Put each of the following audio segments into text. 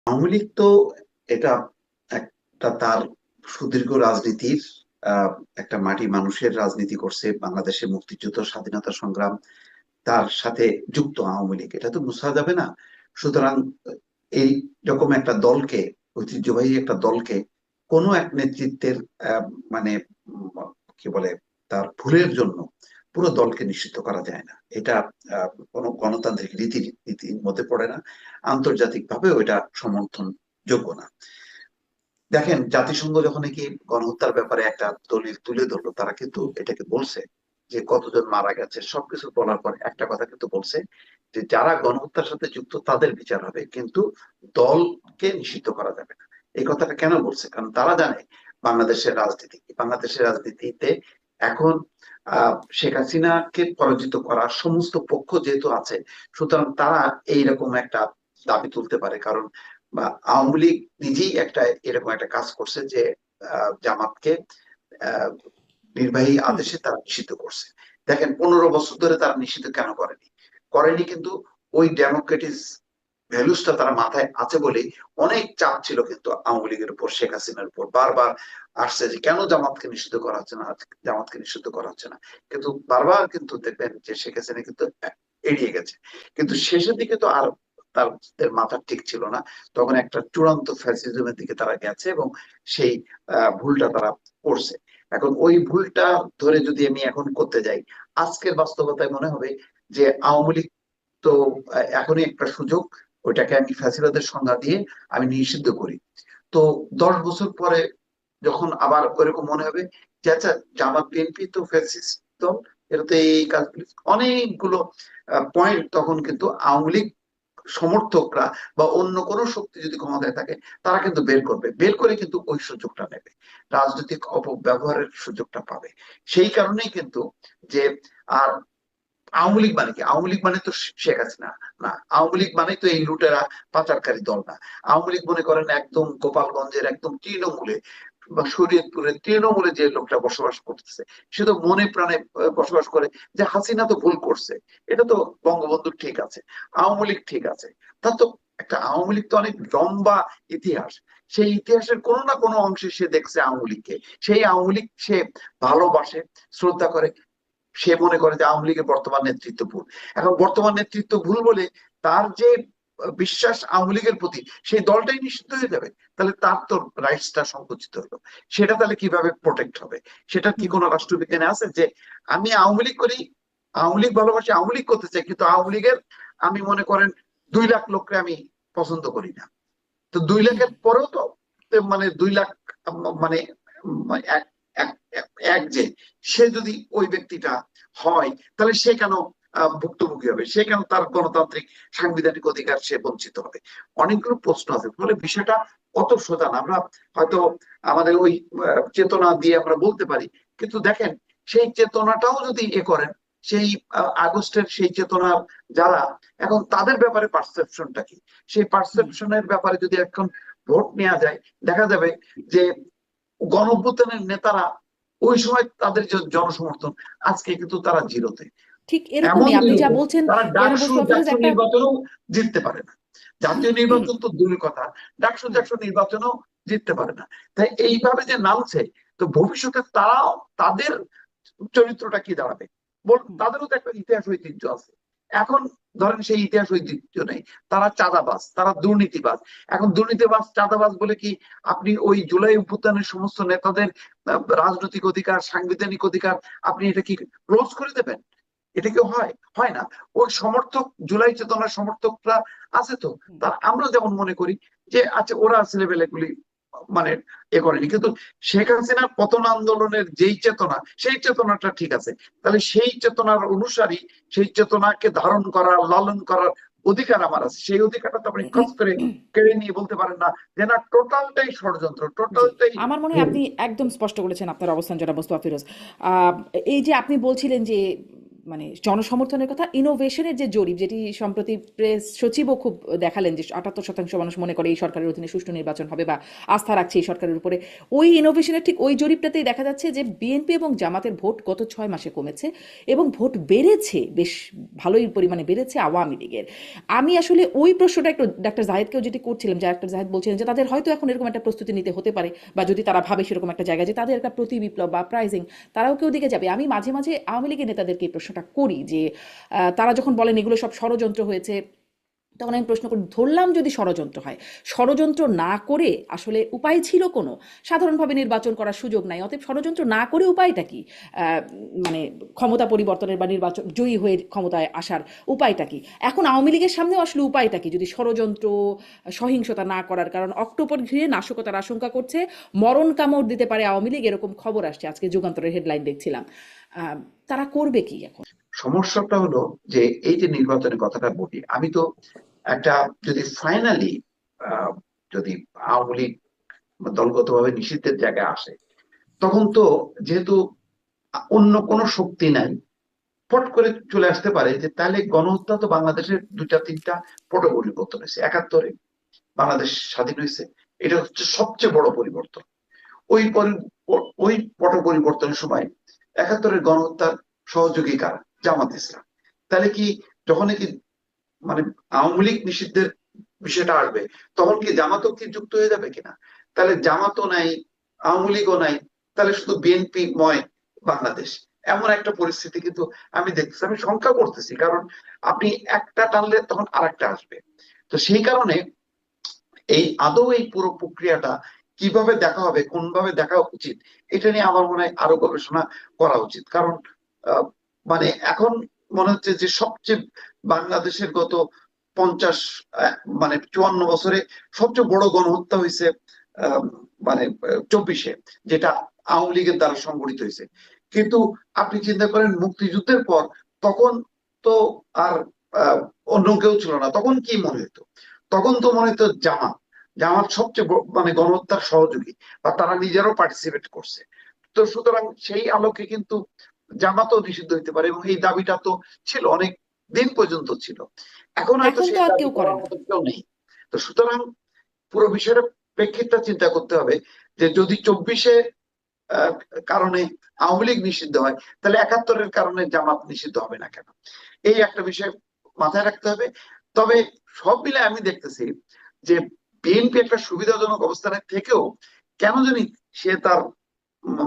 আওয়ামী লীগ তো এটা একটা তার সুদীর্ঘ রাজনীতির আহ, একটা মাটি মানুষের রাজনীতি করছে, বাংলাদেশের মুক্তিযুদ্ধ স্বাধীনতা সংগ্রাম তার সাথে যুক্ত আওয়ামী লীগ, এটা তো বোঝা যাবে না। সুতরাং এই রকম একটা দলকে, ঐতিহ্যবাহী একটা দলকে কোনো এক নেতৃত্বের আহ, মানে কি বলে, তার ভুলের জন্য পুরো দলকে নিষিদ্ধ করা যায় না। এটা কোনো গণতান্ত্রিক রীতির মধ্যে পড়ে না, আন্তর্জাতিক ভাবেও এটা সমর্থন যোগ্য না। দেখেন, জাতিসংঘ যখন নাকি গণহত্যার ব্যাপারে একটা দলিল তুলে ধরলো, তারা কিন্তু এটাকে বলছে যে কতজন মারা গেছে, সবকিছু বলার পর একটা কথা কিন্তু বলছে যে যারা গণহত্যার সাথে যুক্ত তাদের বিচার হবে, কিন্তু দলকে নিষিদ্ধ করা যাবে না। এই কথাটা কেন বলছে? কারণ তারা জানে বাংলাদেশের রাজনীতি কি। বাংলাদেশের রাজনীতিতে এখন শেখ হাসিনাকে পরাজিত করার সমস্ত পক্ষ যেহেতু আছে, সুতরাং তারা এইরকম একটা দাবি তুলতে পারে। কারণ বা আওয়ামী লীগ নিজেই একটা এরকম একটা কাজ করছে যে জামাতকে আহ, নির্বাহী হুম। আদেশে তারা নিষিদ্ধ করছে। দেখেন, 15 বছর ধরে তারা নিষিদ্ধ কেন করেনি? করেনি কিন্তু ওই ডেমোক্রেটিক ভ্যালুসটা তারা মাথায় আছে বলেই অনেক চাপ ছিল কিন্তু আওয়ামী লীগের উপর, শেখ হাসিনার উপর বারবার আসছে যে কেন জামাতকে নিষিদ্ধ করা হচ্ছে না, জামাতকে নিষিদ্ধ করা হচ্ছে না। কিন্তু বারবার কিন্তু দেখবেন যে শেখ হাসিনা কিন্তু এড়িয়ে গেছে। কিন্তু শেষের দিকে তো আর তাদের মাথা ঠিক ছিল না, তখন একটা চূড়ান্ত ফ্যাসিজমের দিকে তারা গেছে এবং সেই ভুলটা তারা করছে। এখন ওই ভুলটা ধরে যদি আমি এখন করতে যাই, আজকের বাস্তবতায় মনে হবে যে আওয়ামী লীগ তো এখনই একটা সুযোগ, ওইটাকে আমি ফ্যাসিবাদের সংজ্ঞা দিয়ে আমি নিষিদ্ধ করি। তো 10 বছর পরে যখন আবার ওইরকম মনে হবে যে আচ্ছা, জামাত বিএনপি তো ফ্যাসিস্ট দল, এটা তো এই কাজগুলি অনেকগুলো পয়েন্ট, তখন কিন্তু আওয়ামী লীগ সমর্থকরা বা অন্য কোনো শক্তি যদি ক্ষমতায় থাকে, তারা কিন্তু বের করবে, বের করে কিন্তু ওই সুযোগটা নেবে, রাজনৈতিক অপব্যবহারের সুযোগটা পাবে। সেই কারণেই কিন্তু যে আর আওয়ামী লীগ মানে কি? আওয়ামী লীগ মানে তো শেখ হাসিনা না। আওয়ামী লীগ মানে তো এই লুটেরা পাচারকারী দল না। আওয়ামী লীগ মনে করেন একদম গোপালগঞ্জের একদম তৃণমূলে বা শরীয়তপুরের তৃণমূলে যে লোকটা বসবাস করতেছে, সে তো মনে প্রাণে বসবাস করে যে হাসিনা তো ভুল করছে, এটা তো বঙ্গবন্ধু ঠিক আছে, আওয়ামী লীগ ঠিক আছে। তার তো একটা আওয়ামী লীগ তো অনেক লম্বা ইতিহাস। সেই ইতিহাসের কোনো না কোনো অংশে সে দেখছে আওয়ামী লীগকে, সেই আওয়ামী লীগ সে ভালোবাসে, শ্রদ্ধা করে। সে মনে করে যে আওয়ামী লীগের বর্তমান নেতৃত্ব ভুল। এখন বর্তমান নেতৃত্ব ভুল বলে তার যে বিশ্বাস আওয়ামী লীগের প্রতি, সেই দলটাই নিষিদ্ধ হয়ে যাবে, তাহলে তার তো রাইটসটা সংকুচিত হলো। সেটা তাহলে কিভাবে প্রোটেক্ট হবে? সেটা কি হুম। কোনো রাষ্ট্রবিজ্ঞানে আছে যে আমি আওয়ামী লীগ করি, আওয়ামী লীগ ভালোবাসি, আওয়ামী লীগ করতে চাই, কিন্তু আওয়ামী লীগের আমি মনে করেন 2 লাখ লোককে আমি পছন্দ করি না। তো 2 লাখের পরেও তো মানে 2 লাখ মানে এক এক এক যে সে যদি ওই ব্যক্তিটা হয়, তাহলে সে কেন ভুক্তভোগী হবে? সে কেন তার গণতান্ত্রিক সাংবিধানিক অধিকার সে বঞ্চিত হবে? অনেকগুলো প্রশ্ন আছে। ফলে বিষয়টা অত সোজা না। আমরা হয়তো আমাদের ওই চেতনা দিয়ে আমরা বলতে পারি, কিন্তু দেখেন, সেই চেতনাটাও যদি করেন, সেই আগস্টের সেই চেতনা যারা, এখন তাদের ব্যাপারে পারসেপশনটা কি? সেই হুম। পারসেপশনের ব্যাপারে যদি এখন ভোট নেওয়া যায়, দেখা যাবে যে গণঅভ্যুত্থানের নেতারা ওই সময় তাদের যে জনসমর্থন, আজকে কিন্তু তারা জিরোতে। ঠিক এমন এরকমই আপনি যা জিরোতে বলছেন। তারা ইয়ানা ডাকসু বসু আফরোজ ডাকসু একটা নির্বাচনেও জিততে পারে না। জাতীয় নির্বাচন তো দূরের কথা, ডাকসু হুম। ডাকসু নির্বাচনেও জিততে পারে না। তাই এইভাবে যে নামছে, তো ভবিষ্যতে তারাও তাদের চরিত্রটা কি দাঁড়াবে? হুম। তাদেরও তো একটা ইতিহাস ঐতিহ্য আছে। এখন ধরেন সেই ইতিহাস ঐতিহ্য নেই, তারা চাঁদাবাজ, তারা দুর্নীতিবাজ। এখন দুর্নীতিবাজ চাঁদাবাজ বলে কি আপনি ওই জুলাই অভ্যুত্থানের সমস্ত নেতাদের রাজনৈতিক অধিকার, সাংবিধানিক অধিকার, আপনি এটা কি ক্লোজ করে দেবেন? এটা কি হয়? হয় না। ওই সমর্থক, জুলাই চেতনার সমর্থকরা আছে তো, হুম। তার আমরা যেমন মনে করি যে আচ্ছা ওরা ছেলেবেলে এগুলি মানে করেনি, কিন্তু শেখ হাসিনার পতন আন্দোলনের যেই চেতনা, সেই চেতনাটা ঠিক আছে। তাহলে সেই চেতনার অনুসারী, সেই চেতনাকে ধারণ করার, লালন করার অধিকার আমার আছে। সেই অধিকারটা তো আপনি খরচ করে কেড়ে নিয়ে বলতে পারেন না যে না, টোটালটাই ষড়যন্ত্র, জি, টোটালটাই আমার মনে হয় ভুল। আপনি একদম স্পষ্ট করেছেন আপনার অবস্থান, জনাব মোস্তফা ফিরোজ। আহ, এই যে আপনি বলছিলেন যে মানে জনসমর্থনের কথা, ইনোভেশনের যে জরিপ, যেটি সম্প্রতি প্রেস সচিবও খুব দেখালেন যে ৭৮% মানুষ মনে করে এই সরকারের অধীনে সুষ্ঠু নির্বাচন হবে বা আস্থা রাখছে এই সরকারের উপরে। ওই ইনোভেশনের ঠিক ওই জরিপটাতেই দেখা যাচ্ছে যে বিএনপি এবং জামাতের ভোট গত 6 মাসে কমেছে এবং ভোট বেড়েছে, বেশ ভালোই পরিমাণে বেড়েছে আওয়ামী লীগের। আমি আসলে ওই প্রশ্নটা একটু ডাক্তার জাহেদকেও যেটি করছিলাম, যে ডাক্তার জাহেদ বলছিলেন যে তাদের হয়তো এখন এরকম একটা প্রস্তুতি নিতে হতে পারে, বা যদি তারা ভাবে সেরকম একটা জায়গায় যে তাদের একটা প্রতি বিপ্লব বা প্রাইজিং, তারাও কেউ দিকে যাবে। আমি মাঝে মাঝে আওয়ামী লীগের নেতাদেরকে এই প্রশ্নটা করি যে তারা যখন বলেন এগুলো সব ষড়যন্ত্র হয়েছে, তখন আমি প্রশ্ন করি, ধরলাম যদি ষড়যন্ত্র হয়, ষড়যন্ত্র না করে আসলে উপায় ছিল কোনো? সাধারণভাবে নির্বাচন করার সুযোগ নাই, অতএব ষড়যন্ত্র না করে উপায়টা কি? মানে ক্ষমতা পরিবর্তনের বা নির্বাচন জয়ী হয়ে ক্ষমতায় আসার উপায়টা কি? এখন আওয়ামী লীগের সামনেও আসলে উপায়টা কি যদি ষড়যন্ত্র সহিংসতা না করার? কারণ অক্টোবর ঘিরে নাশকতার আশঙ্কা করছে, মরণ কামড় দিতে পারে আওয়ামী লীগ, এরকম খবর আসছে, আজকে যুগান্তরের হেডলাইন দেখছিলাম। তারা করবে কি এখন? সমস্যাটা হলো যে এই যে নির্বাচনের কথাটা বলি, আমি তো একটা যদি ফাইনালি যদি আওয়ামী লীগ দলগতভাবে নিষিদ্ধের জায়গায় আসে, তখন তো যেহেতু অন্য কোনো শক্তি নাই, ফট করে চলে আসতে পারে যে তাহলে গণহত্যা তো বাংলাদেশের দুইটা তিনটা পট পরিবর্তন হয়েছে। ৭১-এ বাংলাদেশ স্বাধীন হয়েছে, এটা হচ্ছে সবচেয়ে বড় পরিবর্তন। ওই ওই পট পরিবর্তনের সময় ৭১-এর গণহত্যার সহযোগী কারা? জামাত ইসলাম। তাহলে কি যখন কি মানে আওয়ামী লীগ নিষিদ্ধের বিষয়টা আসবে, তখন কি জামাতও কি যুক্ত হয়ে যাবে কিনা? তাহলে জামাতও নাই, আওয়ামী লীগও নাই, তাহলে শুধু বিএনপি ময় বাংলাদেশ, এমন একটা পরিস্থিতি কিন্তু আমি দেখতেছি। আমি শঙ্কা করতেছি, কারণ আপনি একটা টানলে তখন আরেকটা আসবে। তো সেই কারণে এই আদৌ এই পুরো প্রক্রিয়াটা কিভাবে দেখা হবে, কোনভাবে দেখা উচিত, এটা নিয়ে আমার মনে হয় আরো গবেষণা করা উচিত। কারণ আহ, মানে এখন মনে হচ্ছে যে সবচেয়ে বাংলাদেশের গত 50 মানে 54 বছরে সবচেয়ে বড় গণহত্যা হয়েছে আহ, মানে 24-এ, যেটা আওয়ামী লীগের দ্বারা সংগঠিত হয়েছে। কিন্তু আপনি চিন্তা করেন মুক্তিযুদ্ধের পর, তখন তো আর আহ, অন্য কেউ ছিল না, তখন কি মনে হতো? তখন তো মনে হতো জামাত, জামাত সবচেয়ে মানে গণহত্যার সহযোগী, বা তারা নিজেরাও পার্টিসিপেট করছে। তো সুতরাং সেই আলোকে কিন্তু জামাতও নিষিদ্ধ হইতে পারে, এবং এই দাবিটা তো ছিল অনেক দিন পর্যন্ত ছিল। এখন হয়তো এখন তো সেই আর দাবি কেউ করে করার না। মতো কেউ নেই। তো সুতরাং পুরো বিষয়টা প্রেক্ষিতটা চিন্তা করতে হবে, যে যদি 24-এ কারণে আওয়ামী লীগ নিষিদ্ধ হয়, তাহলে ৭১-এর কারণে জামাত নিষিদ্ধ হবে না কেন? এই একটা বিষয় মাথায় রাখতে হবে। তবে সব মিলে আমি দেখতেছি যে বিএনপি একটা সুবিধাজনক অবস্থানে থেকেও কেন জানি সে তার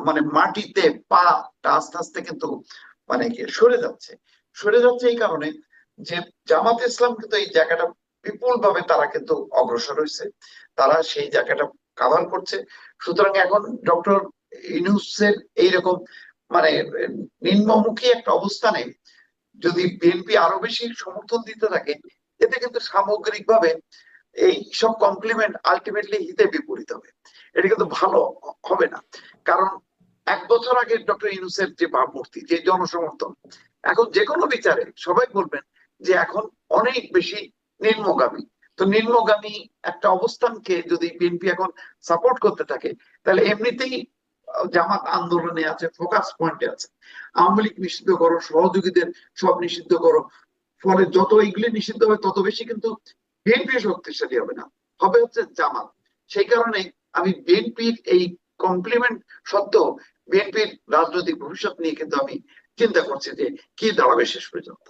মানে মাটিতে পাটা আস্তে আস্তে কিন্তু মানে কি সরে যাচ্ছে। সরে যাচ্ছে এই কারণে যে জামাত ইসলাম কিন্তু এই জায়গাটা বিপুল ভাবে তারা কিন্তু অগ্রসর হয়েছে, তারা সেই জায়গাটা কাভার করছে। সুতরাং এখন ডক্টর ইউনূসের এইরকম মানে নিম্নমুখী একটা অবস্থানে যদি বিএনপি আরো বেশি সমর্থন দিতে থাকে, এতে কিন্তু সামগ্রিকভাবে এই সব কমপ্লিমেন্ট আলটিমেটলি হিতে বিপরীত হবে। এটা কিন্তু ভালো হবে না। কারণ 1 বছর আগে ডক্টর ইউনূসের যে ভাবমূর্তি, যে জনসমর্থন, এখন যে কোনো বিচারে সবাই বলবেন যে এখন অনেক বেশি নিম্নগামী। তো নিম্নগামী একটা অবস্থানকে যদি বিএনপি এখন সাপোর্ট করতে থাকে, তাহলে এমনিতেই জামাত আন্দোলনে আছে, ফোকাস পয়েন্টে আছে। আওয়ামী লীগ নিষিদ্ধ করো, সহযোগীদের সব নিষিদ্ধ করো, ফলে যত এইগুলি নিষিদ্ধ হবে তত বেশি কিন্তু বিএনপি শক্তিশালী হবে না, হবে হচ্ছে জামাত। সেই কারণে আমি বিএনপির এই কমপ্লিমেন্ট সত্ত্বেও বিএনপির রাজনৈতিক ভবিষ্যৎ নিয়ে কিন্তু আমি চিন্তা করছি যে কি দাঁড়াবে শেষ পর্যন্ত।